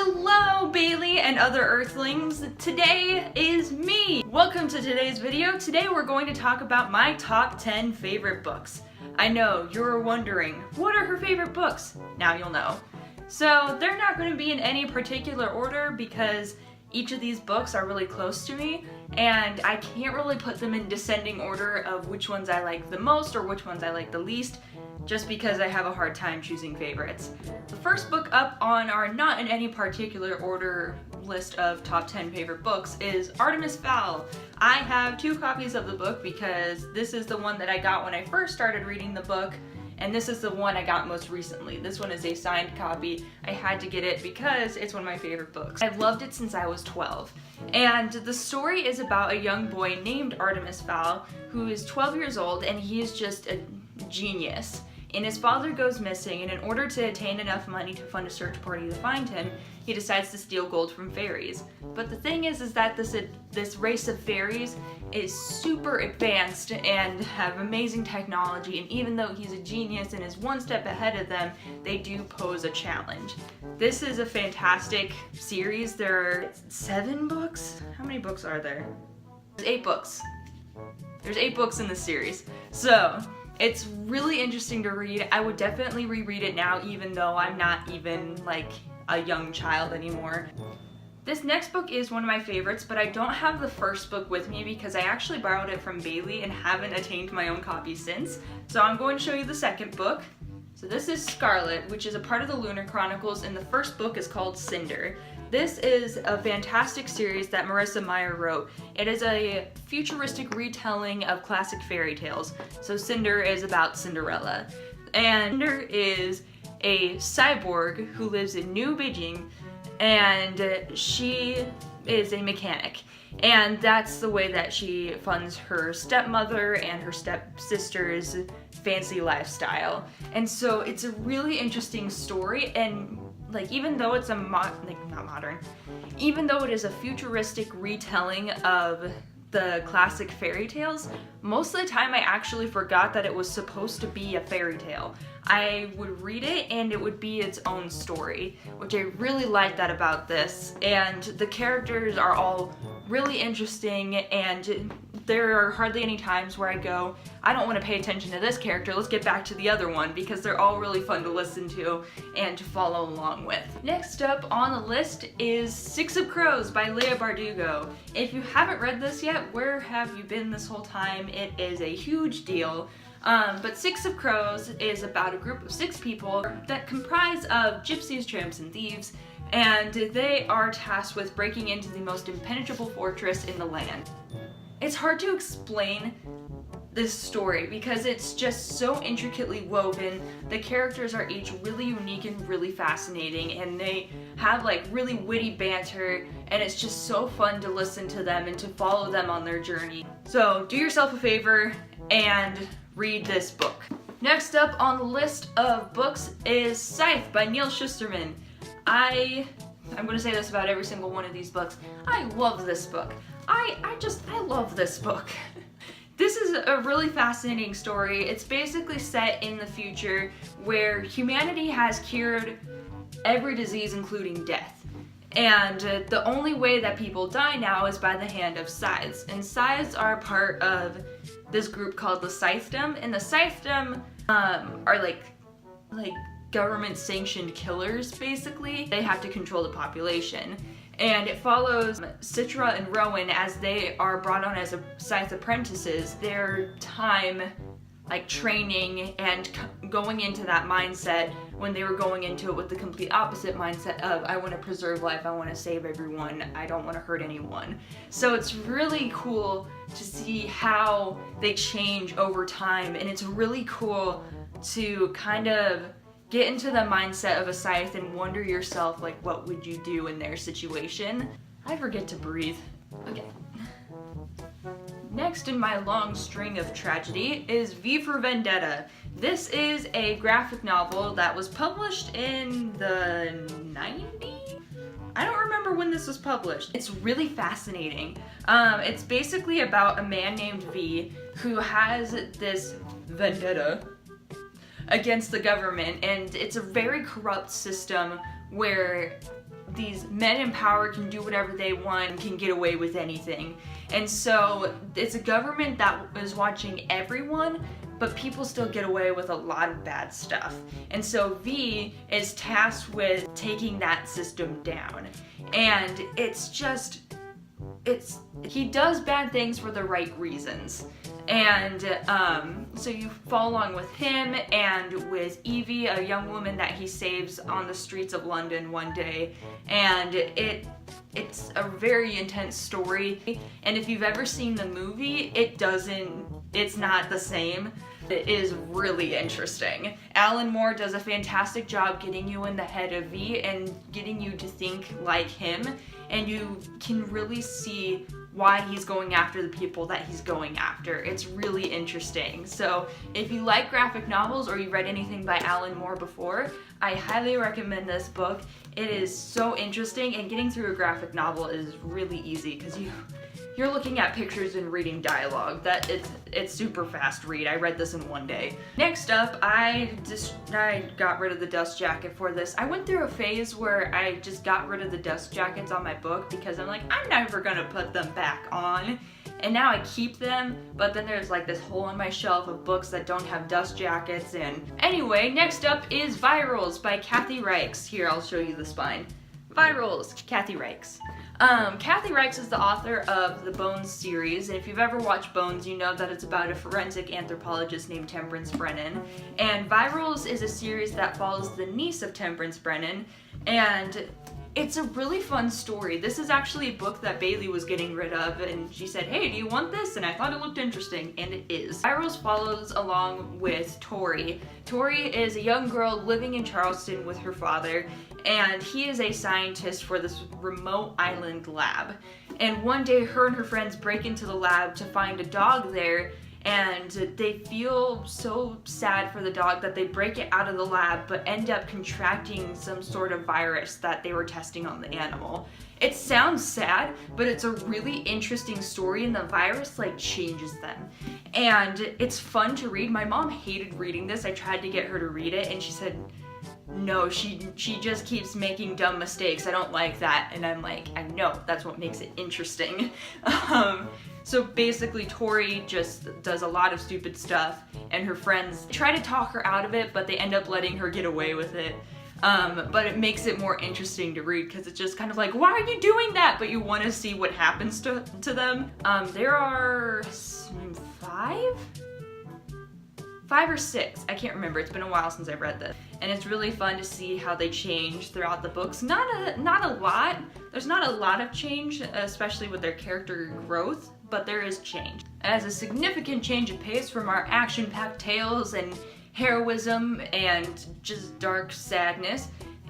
Hello, Bailey and other Earthlings. Today is me. Welcome to today's video. Today we're going to talk about my top 10 favorite books. I know, you're wondering, what are her favorite books? Now you'll know. So they're not going to be in any particular order because each of these books are really close to me and I can't really put them in descending order of which ones I like the most or which ones I like the least, just because I have a hard time choosing favorites. The first book up on our not in any particular order list of top 10 favorite books is Artemis, Fowl. I have 2 copies of the book because this is the one that I got when I first started reading the book, and this is the one I got most recently. This one is a signed copy. I had to get it because it's one of my favorite books. I've loved it since I was 12. And the story is about a young boy named Artemis Fowl who is 12 years old, and he is just a genius. And his father goes missing, and in order to attain enough money to fund a search party to find him, he decides to steal gold from fairies. But the thing is that this race of fairies is super advanced and have amazing technology, and even though he's a genius and is one step ahead of them, they do pose a challenge. This is a fantastic series. There are 7 books? How many books are there? There's 8 books. There's 8 books in this series. So it's really interesting to read. I would definitely reread it now, even though I'm not even like a young child anymore. This next book is one of my favorites, but I don't have the first book with me because I actually borrowed it from Bailey and haven't attained my own copy since. So I'm going to show you the second book. So this is Scarlet, which is a part of the Lunar Chronicles, and the first book is called Cinder. This is a fantastic series that Marissa Meyer wrote. It is a futuristic retelling of classic fairy tales. So Cinder is about Cinderella. And Cinder is a cyborg who lives in New Beijing, and she is a mechanic. And that's the way that she funds her stepmother and her stepsister's fancy lifestyle. And so it's a really interesting story, and like, even though it's even though it is a futuristic retelling of the classic fairy tales, most of the time I actually forgot that it was supposed to be a fairy tale. I would read it and it would be its own story, which I really like that about this. And the characters are all really interesting, and there are hardly any times where I go, I don't want to pay attention to this character, let's get back to the other one, because they're all really fun to listen to and to follow along with. Next up on the list is Six of Crows by Leigh Bardugo. If you haven't read this yet, where have you been this whole time? It is a huge deal. But Six of Crows is about a group of 6 people that comprise of gypsies, tramps, and thieves, and they are tasked with breaking into the most impenetrable fortress in the land. It's hard to explain this story because it's just so intricately woven. The characters are each really unique and really fascinating, and they have like really witty banter, and it's just so fun to listen to them and to follow them on their journey. So do yourself a favor and read this book. Next up on the list of books is Scythe by Neal Shusterman. I'm going to say this about every single one of these books. I love this book. I love this book. This is a really fascinating story. It's basically set in the future where humanity has cured every disease, including death. And the only way that people die now is by the hand of scythes. And scythes are part of this group called the Scythedom. And the Scythedom are like government-sanctioned killers, basically. They have to control the population. And it follows Citra and Rowan as they are brought on as Scythe apprentices. Their time, like, training and going into that mindset when they were going into it with the complete opposite mindset of, I want to preserve life, I want to save everyone, I don't want to hurt anyone. So it's really cool to see how they change over time, and it's really cool to kind of get into the mindset of a scythe and wonder yourself, like, what would you do in their situation? I forget to breathe. Okay. Next in my long string of tragedy is V for Vendetta. This is a graphic novel that was published in the 90s? I don't remember when this was published. It's really fascinating. It's basically about a man named V who has this vendetta against the government, and it's a very corrupt system where these men in power can do whatever they want and can get away with anything. And so it's a government that is watching everyone, but people still get away with a lot of bad stuff. And so V is tasked with taking that system down. And he does bad things for the right reasons. And so you follow along with him and with Evie, a young woman that he saves on the streets of London one day. And it's a very intense story. And if you've ever seen the movie, it's not the same. It is really interesting. Alan Moore does a fantastic job getting you in the head of V and getting you to think like him, and you can really see why he's going after the people that he's going after. It's really interesting. So if you like graphic novels or you read anything by Alan Moore before, I highly recommend this book. It is so interesting, and getting through a graphic novel is really easy because you're looking at pictures and reading dialogue. It's super fast read. I read this in one day. Next up, I got rid of the dust jacket for this. I went through a phase where I just got rid of the dust jackets on my book because I'm like, I'm never gonna put them back on. And now I keep them, but then there's like this hole in my shelf of books that don't have dust jackets. And anyway, next up is Virals by Kathy Reichs. Here, I'll show you the spine. Virals, Kathy Reichs. Kathy Reichs is the author of the Bones series, and if you've ever watched Bones, you know that it's about a forensic anthropologist named Temperance Brennan. And Virals is a series that follows the niece of Temperance Brennan, and it's a really fun story. This is actually a book that Bailey was getting rid of, and she said, hey, do you want this? And I thought it looked interesting, and it is. Virals follows along with Tori. Tori is a young girl living in Charleston with her father, and he is a scientist for this remote island lab. And one day, her and her friends break into the lab to find a dog there, and they feel so sad for the dog that they break it out of the lab but end up contracting some sort of virus that they were testing on the animal. It sounds sad, but it's a really interesting story, and the virus like changes them. And it's fun to read. My mom hated reading this. I tried to get her to read it and she said, no, she just keeps making dumb mistakes. I don't like that. And I'm like, I know, that's what makes it interesting. So basically Tori just does a lot of stupid stuff, and her friends try to talk her out of it, but they end up letting her get away with it. But it makes it more interesting to read because it's just kind of like, why are you doing that? But you want to see what happens to them. There are five or six, I can't remember. It's been a while since I've read this. And it's really fun to see how they change throughout the books. Not a lot. There's not a lot of change, especially with their character growth, but there is change. As a significant change of pace from our action-packed tales and heroism and just dark sadness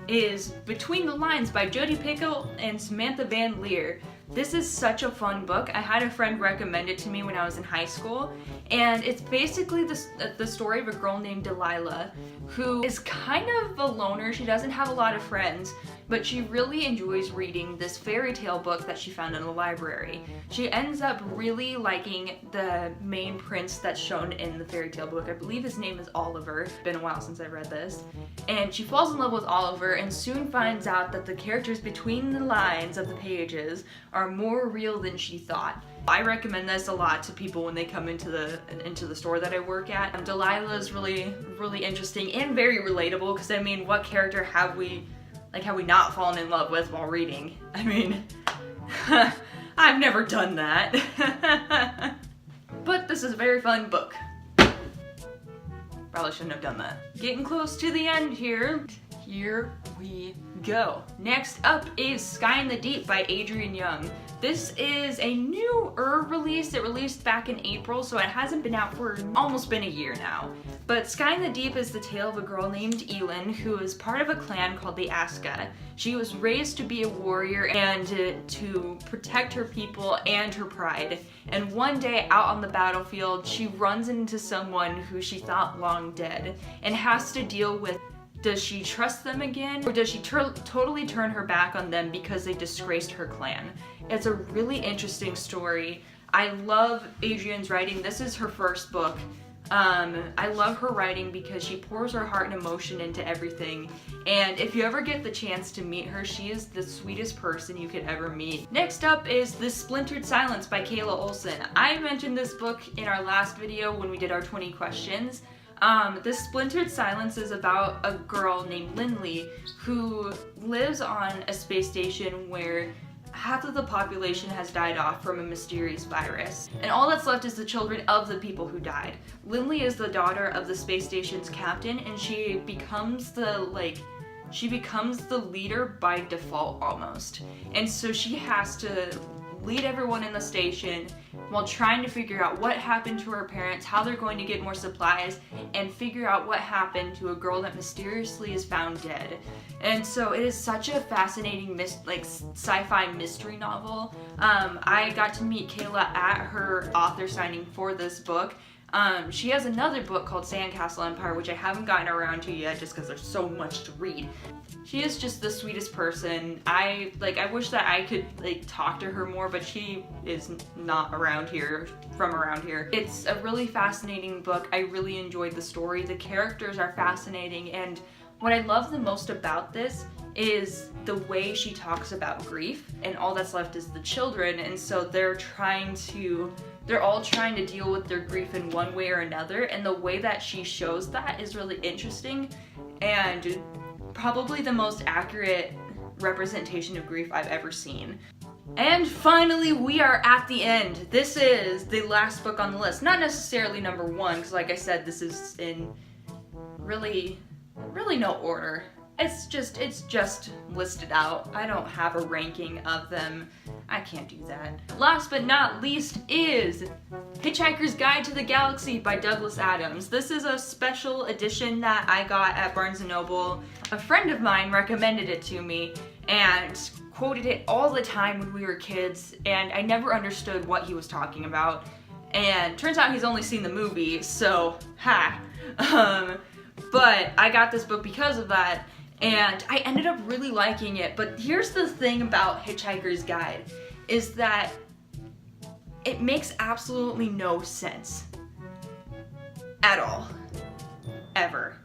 is Between the Lines by Jodi Picoult and Samantha Van Leer. This is such a fun book. I had a friend recommend it to me when I was in high school, and it's basically the story of a girl named Delilah who is kind of a loner. She doesn't have a lot of friends, but she really enjoys reading this fairy tale book that she found in the library. She ends up really liking the main prince that's shown in the fairy tale book. I believe his name is Oliver. It's been a while since I read this. And she falls in love with Oliver and soon finds out that the characters between the lines of the pages are more real than she thought. I recommend this a lot to people when they come into the store that I work at. Delilah is really, really interesting and very relatable because, I mean, what character have we not fallen in love with while reading? I mean, I've never done that. But this is a very fun book. Probably shouldn't have done that. Getting close to the end here. Here we go. Next up is Sky in the Deep by Adrienne Young. This is a newer release. It released back in April, so it hasn't been out for almost been a year now. But Sky in the Deep is the tale of a girl named Eoin who is part of a clan called the Aska. She was raised to be a warrior and to protect her people and her pride. And one day out on the battlefield, she runs into someone who she thought long dead and has to deal with, does she trust them again, or does she totally turn her back on them because they disgraced her clan? It's a really interesting story. I love Adrienne's writing. This is her first book. I love her writing because she pours her heart and emotion into everything, and if you ever get the chance to meet her, she is the sweetest person you could ever meet. Next up is The Splintered Silence by Kayla Olson. I mentioned this book in our last video when we did our 20 questions. The Splintered Silence is about a girl named Leigh who lives on a space station where half of the population has died off from a mysterious virus, and all that's left is the children of the people who died. Leigh is the daughter of the space station's captain, and she becomes the leader by default almost. And so she has to lead everyone in the station while trying to figure out what happened to her parents, how they're going to get more supplies, and figure out what happened to a girl that mysteriously is found dead. And so it is such a fascinating sci-fi mystery novel. I got to meet Kayla at her author signing for this book. She has another book called Sandcastle Empire, which I haven't gotten around to yet just because there's so much to read. She is just the sweetest person. I wish that I could talk to her more, but she is not around here, from around here. It's a really fascinating book. I really enjoyed the story. The characters are fascinating, and what I love the most about this is the way she talks about grief, and all that's left is the children, and so they're all trying to deal with their grief in one way or another, and the way that she shows that is really interesting and probably the most accurate representation of grief I've ever seen. And finally, we are at the end. This is the last book on the list. Not necessarily number one, because like I said, this is in really no order. It's just listed out. I don't have a ranking of them. I can't do that. Last but not least is Hitchhiker's Guide to the Galaxy by Douglas Adams. This is a special edition that I got at Barnes & Noble. A friend of mine recommended it to me and quoted it all the time when we were kids, and I never understood what he was talking about. And turns out he's only seen the movie, so ha. But I got this book because of that, and I ended up really liking it. But here's the thing about Hitchhiker's Guide, is that it makes absolutely no sense. At all. Ever.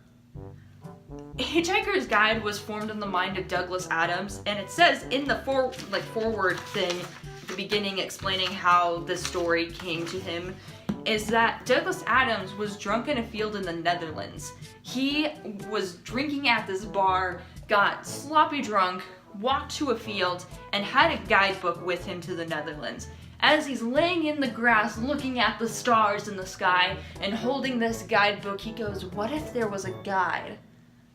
Hitchhiker's Guide was formed in the mind of Douglas Adams, and it says in the forward thing, the beginning explaining how the story came to him, is that Douglas Adams was drunk in a field in the Netherlands. He was drinking at this bar, got sloppy drunk, walked to a field, and had a guidebook with him to the Netherlands. As he's laying in the grass looking at the stars in the sky and holding this guidebook, he goes, what if there was a guide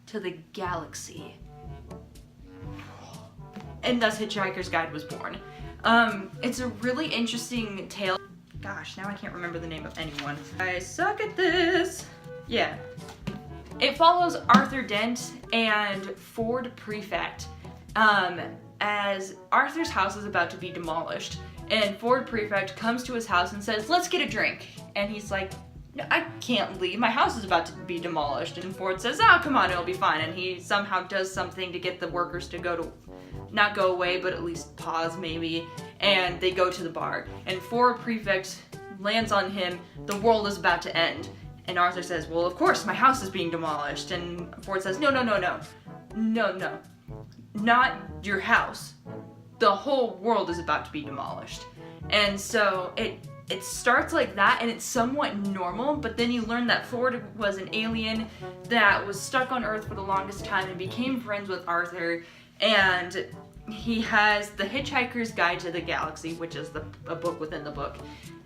to the galaxy? And thus Hitchhiker's Guide was born. It's a really interesting tale. Gosh, now I can't remember the name of anyone. I suck at this. Yeah. It follows Arthur Dent and Ford Prefect as Arthur's house is about to be demolished. And Ford Prefect comes to his house and says, let's get a drink. And he's like, no, I can't leave. My house is about to be demolished. And Ford says, oh, come on, it'll be fine. And he somehow does something to get the workers to not go away, but at least pause maybe. And they go to the bar. And Ford Prefect lands on him, the world is about to end. And Arthur says, well, of course, my house is being demolished. And Ford says, no. No. Not your house. The whole world is about to be demolished. And so it starts like that, and it's somewhat normal, but then you learn that Ford was an alien that was stuck on Earth for the longest time and became friends with Arthur, and he has the Hitchhiker's Guide to the Galaxy, which is a book within the book.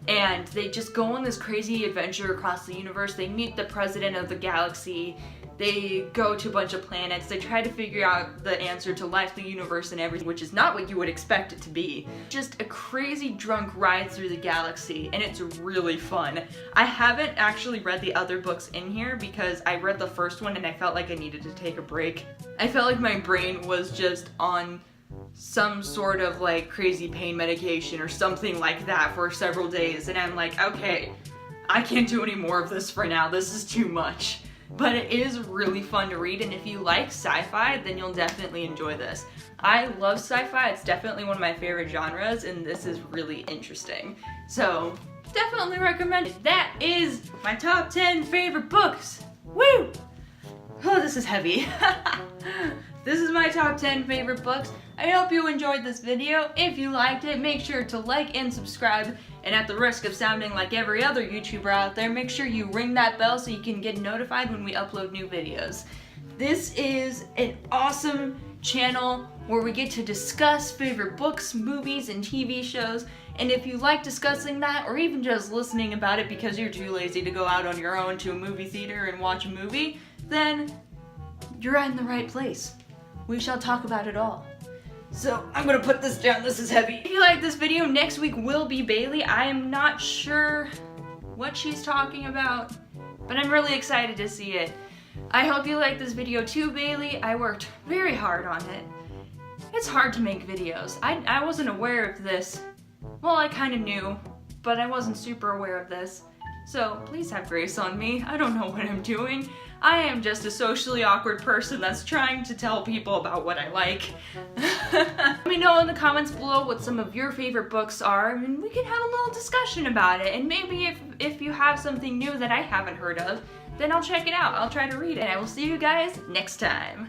And they just go on this crazy adventure across the universe. They meet the president of the galaxy. They go to a bunch of planets. They try to figure out the answer to life, the universe, and everything, which is not what you would expect it to be. Just a crazy drunk ride through the galaxy, and it's really fun. I haven't actually read the other books in here because I read the first one and I felt like I needed to take a break. I felt like my brain was just on some sort of crazy pain medication or something like that for several days, and I'm like, okay, I can't do any more of this for now. This is too much. But it is really fun to read, and if you like sci-fi, then you'll definitely enjoy this. I love sci-fi. It's definitely one of my favorite genres, and this is really interesting. So definitely recommend it. That is my top 10 favorite books. Woo! Oh, this is heavy. This is my top 10 favorite books. I hope you enjoyed this video. If you liked it, make sure to like and subscribe. And at the risk of sounding like every other YouTuber out there, make sure you ring that bell so you can get notified when we upload new videos. This is an awesome channel where we get to discuss favorite books, movies, and TV shows. And if you like discussing that, or even just listening about it because you're too lazy to go out on your own to a movie theater and watch a movie, then you're in the right place. We shall talk about it all. So I'm gonna put this down, this is heavy. If you like this video, next week will be Bailey. I am not sure what she's talking about, but I'm really excited to see it. I hope you like this video too, Bailey. I worked very hard on it. It's hard to make videos. I wasn't aware of this. Well, I kind of knew, but I wasn't super aware of this. So please have grace on me. I don't know what I'm doing. I am just a socially awkward person that's trying to tell people about what I like. Let me know in the comments below what some of your favorite books are, and we can have a little discussion about it. And maybe if you have something new that I haven't heard of, then I'll check it out. I'll try to read it. And I will see you guys next time.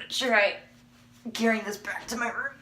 Should I carry this back to my room?